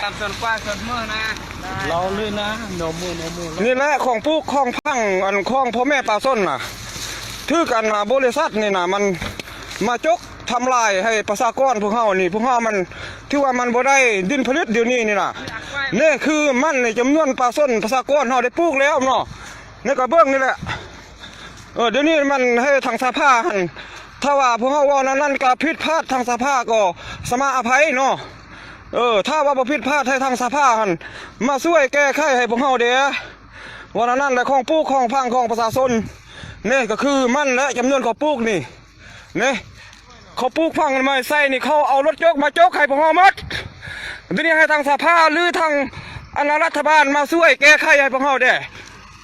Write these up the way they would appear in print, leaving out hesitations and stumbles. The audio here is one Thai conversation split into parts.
ตามส่วนกว้างส่วนมือนะเราเลยนะโนมือนี่แหละของปุ๊กของพังอันของพ่อแม่ปลาส้นน่ะถือกันนะบริษัทนี่นะมันมาจกทำลายให้ประชากรพวกเฮานี่พวกเฮามันที่ว่ามันบ่ได้ดินผลิตเดี๋ยวนี้นี่นะนี่คือมันในจำนวนปลาส้นประชากรเฮาได้ปลูกแล้วเนาะนี่ก็เบื้องนี่แหละเดี๋ยวนี้มันให้ทางสภาหันถ้าว่าพวกเฮาว่านั้นก็ผิดพลาดทางสภาก็สมาอภัยเนาะถ้าว่าบ่ผิดพลาดให้ทางสภาหันมาช่วยแก้ไขให้พวกเฮาเด้อวันนั้นแหละของปลูกของพังของประชาชนนี่ก็คือมันและจำนวนของปลูกนี่นี่เขาปลูกพังกันมาใส่นี่เขาเอารถยกมาจกให้พวกเฮาหมดทีนี้ให้ทางสภาหรือทางรัฐบาลมาช่วยแก้ไขให้พวกเฮาเด้อ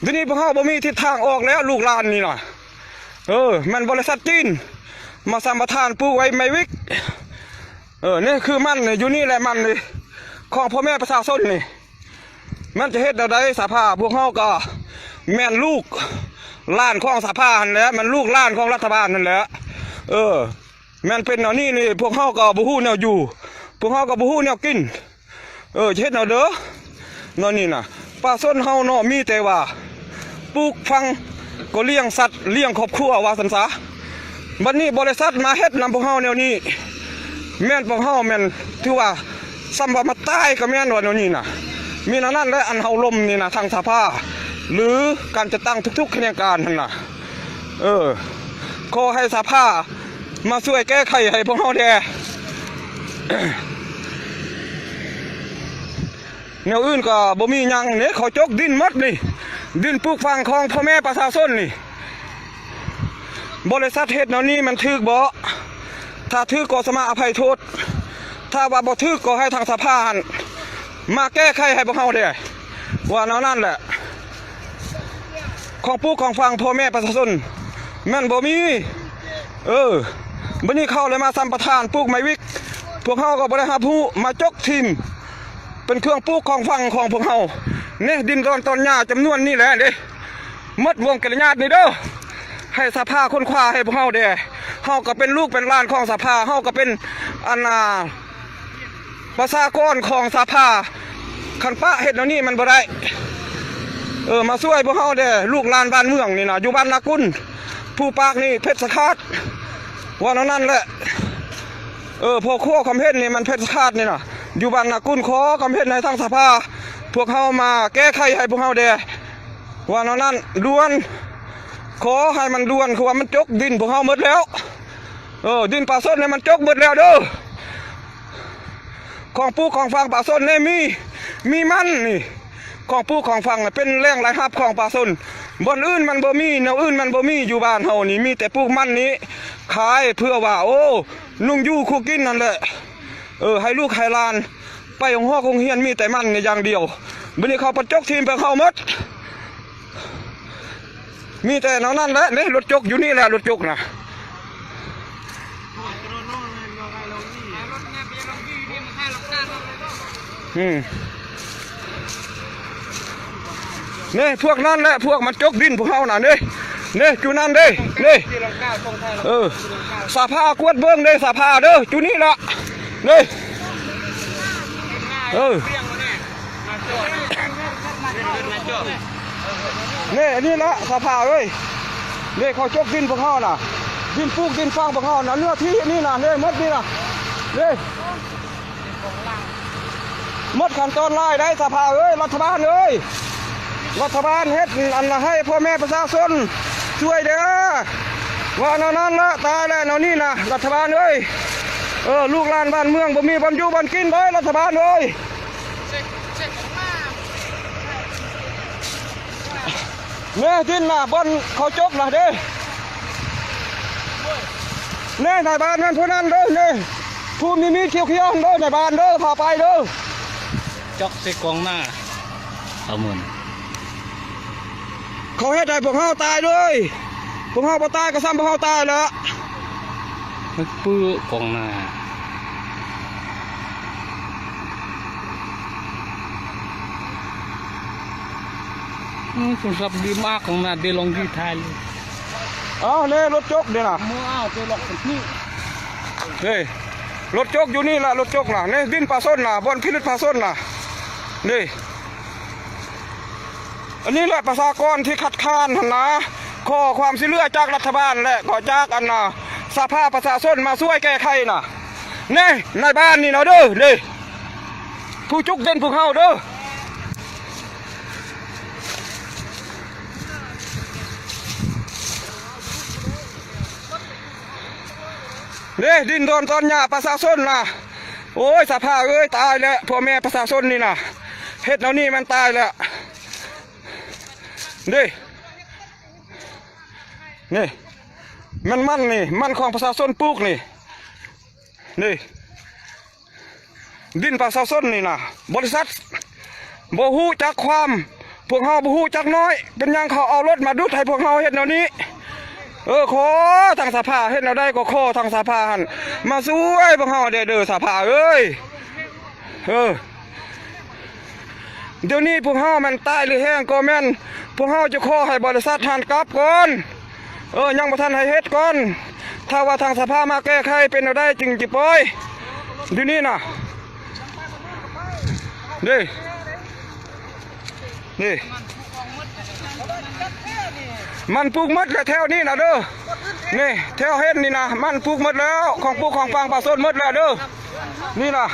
ทีนี้พวกเฮาบ่มีทิศทางออกแล้วลูกหลานนี่น่ะมันบริษัทจีนมาสัมปทานปลูกไว้ไม่วิกนี่คือมันอยู่นี่แหละมันนี่ของพ่อแม่ประชาชนนี่มันจะเฮ็ดได้สภาพวกเฮาก็แม่นลูกล้านของสภานั่นแหละมันลูกล้านของรัฐบาลนั่นแหละแม่นเป็นแนวนี้นี่พวกเฮาก็บ่ฮู้แนวอยู่พวกเฮาก็บ่ฮู้แนวกินจะเฮ็ดแนวเด้อนั่นนี่น่ะประชาชนเฮาเนาะมีแต่ว่าปลูกฟังก็เลี้ยงสัตว์เลี้ยงครอบครัวว่าซั่นซะบัดนี้บริษัทมาเฮ็ดนำพวกเฮาแนวนี้แม่นพวกเฮาแม่นถือว่าซ้ำว่ามาตายก็แม่นว่าแนวนี้น่ะมีนั้นและอันเฮาลมนี่น่ะทางสภาหรือการจะตั้งทุกๆคณะการนั่นน่ะขอให้สภามาช่วยแก้ไขให้พวกเฮาแด่แนวอื่นก็บ่มีหยังนี่เขาจกดินหมดนี่ดินปลูกฟังของพ่อแม่ประชาชนนี่บริษัทเฮ็ดแนวนี้มันถูกบ่ถ้าถูกก็สมาอภัยโทษถ้าว่าบ่ถูกก็ให้ทางสภามาแก้ไขให้พวกเฮาได้ว่านั่นแหละของปลูกของฟังพ่อแม่ประชาชนแม่นบ่มีบัดนี้เข้าเลยมาสัมปทานปลูกไม้วิกพวกเฮาก็บ่ได้หาผู้มาจกทิ่มเป็นเครื่องปลูกของฟังของพวกเฮานี่ดินตอนหญ้าจำนวนนี่แหละเด้หมดวงกัลยาณนี่เด้อให้สภาค้นคว้าให้พวกเฮาเด้เฮาก็เป็นลูกเป็นหลานของสภาเฮาก็เป็นประชากรของสภาคันปะเฮ็ดแนวนี้มันบ่ได้มาช่วยพวกเฮาเด้ลูกหลานบ้านเมืองนี่นะอยู่บ้านนากุลผู้ปากนี่เพชรสคาดว่านั่นแหละพอข้อคำเฮ็ดนี่มันเพชรสคาดนี่นะอยู่บ้านนากุลขอคำเฮ็ดในทางสภาพวกเฮามาแก้ไขให้พวกเฮาเด้ว่านั่นด่วนขอให้มันด่วนคือว่ามันจกดินพวกเฮาหมดแล้วดินป่าส้นเนี่ยมันจกหมดแล้วเด้อของปลูกของฟังป่าส้นเนี่ยมีมันนี่ของปลูกของฟังเป็นแหล่งรายรับของป่าส้นบนอื่นมันบ่มีแนวอื่นมันบ่มีอยู่บ้านเฮานี่มีแต่ปลูกมันนี้ขายเพื่อว่านุ่งอยู่คู่กินนั่นแหละให้ลูกให้หลานไปของห้อคงเฮียนมีแต่มันนี่อย่างเดียวบัดนี้เขาประจกทีมไปเข้าหมดมีแต่นั่นแหละนี่รถจกอยู่นี่แหละรถจกนะนี่พวกนั้นแหละพวกมันจกดินพวกเขาน่ะนี่จุนั่นเด้นี่สภากวดเบิ้งเด้สภาเด้อจุนี่ละนี่นี่ละสภาเว้ยนี่เขาจกดินพวกเขาน่ะดินปลูกดินฟางพวกเขาน่ะเนื้อที่นี่น่ะนี่มดนี่น่ะนี่มดขั้นตอนไล่ได้สภาเอ้ยรัฐบาลเอ้ยรัฐบาลเฮ็ดอันให้พ่อแม่ประชาชนช่วยเด้อว่านั่นละตายแล้วนี่นะรัฐบาลเอ้ยลูกหลานบ้านเมืองบ่มีบรรจุบรรกินเลยรัฐบาลเอ้ยเนี่ยดินน่ะบนเขาจกน่ะเด้เนี่ยนายบ้านนั่นผู้นั้นเด้อเนี่ยผู้มีเขียวเด้อนายบ้านเด้อพาไปเด้อจกใส่กองหน้าเอาหมุนเขาเฮ็ดให้พวกเฮาตายด้วยพวกเฮาบ่ตายก็ซ้ำพวกเฮาตายแล้วมันปื้อกองหน้าสมศัพท์ดีมากของนาเดลองดีไทยเลยเนี่ยรถจกเดี๋ยวนะมัวเดลองสักนี่เฮ้ย รถจกอยู่นี่ล่ะรถจกน่ะนี่ดินปลาส้นน่ะบอนพิลึกปลาส้นน่ะนี่อันนี้แหละประชากรที่คัดค้านนะขอความช่วยเหลือจากรัฐบาลและขอจากอันน่ะสภาประชาชนมาช่วยแก้ไขน่ะนี่ในบ้านนี่นะเด้อนี่ผู้จุกเด่นผู้เฮาเด้อนี่ดินโดนตอนหญ้าประชาชนน่ะโอ้ยสภาเอ้ยตายแล้วพ่อแม่ประชาชนนี่น่ะเฮ็ดแล้วนี่มันตายแล้วนี่นี่มันนี่มันของประชาชนปลูกนี่นี่ดินประชาชนนี่นะบริษัทบ่ฮู้จักความพวกเฮาบ่ฮู้จักน้อยเป็นหยังเขาเอารถมาดุดให้พวกเฮาเฮ็ดแนวนี้ขอทางสภาเฮ็ดแนวใดก็ขอทางสภาหั่นมาช่วยพวกเฮาเด้อสภาเอ้ยเดี๋ยวนี้พวกเฮามันตายหรือแห้งก็แม่นพวกเฮาจะขอให้บริษัทหันกลับก่อนยังบ่ทันให้เฮ็ดก่อนถ้าว่าทางสภามาแก้ไขเป็นเอาได้จึงจิปล่อยเดี๋ยวนี้น่ะนี่มันปลูกหมดแล้วแถวนี้นะเด้อนี่แถวเฮ็ดนี่นะมันปลูกหมดแล้วของปลูกของฟางปลาสดหมดแล้วเด้อนี่น่ะ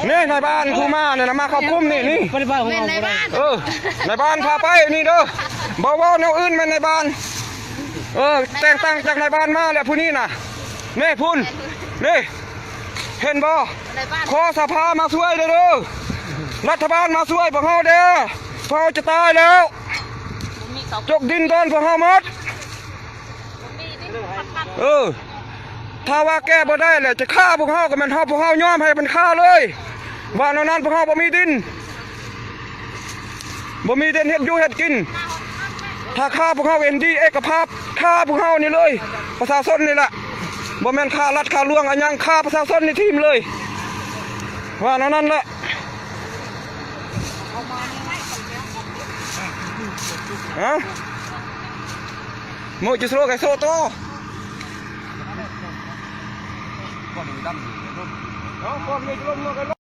นี่ในบ้านผู้มาเนี่ยนะมาเข้าคุ้มนี่ในบ้านของเรา ในบ้านพาไปนี่เด้อบอกว่าแนวอื่นมันในบ้านแต่งตั้งจากในบ้านมาแล้วผู้นี้น่ะนี่พุ่นนี่เห็นบ่ขอสภามาช่วยเด้อรัฐบาลมาช่วยพวกเฮาเด้อพวกเฮาจะตายแล้วจกดินต้นพวกเฮาหมดถ้าว่าแก้บ่ได้แหละจะฆ่าพวกเฮาก็มันพวกเฮายอมให้มันฆ่าเลยว่านั้นพวกเฮาบ่มีดินเฮ็ดอยู่เฮ็ดกินถ้าฆ่าพวกเฮาเอ็นดีเอกภาพฆ่าพวกเฮานี่เลยประชาชนนี่แหละบ่แม่นฆ่ารัฐฆ่าลวงอันยังฆ่าประชาชนในทีมเลยว่านั้นแหละโมจิสโลไกโซโตก่อนมีดำก่อนมีลม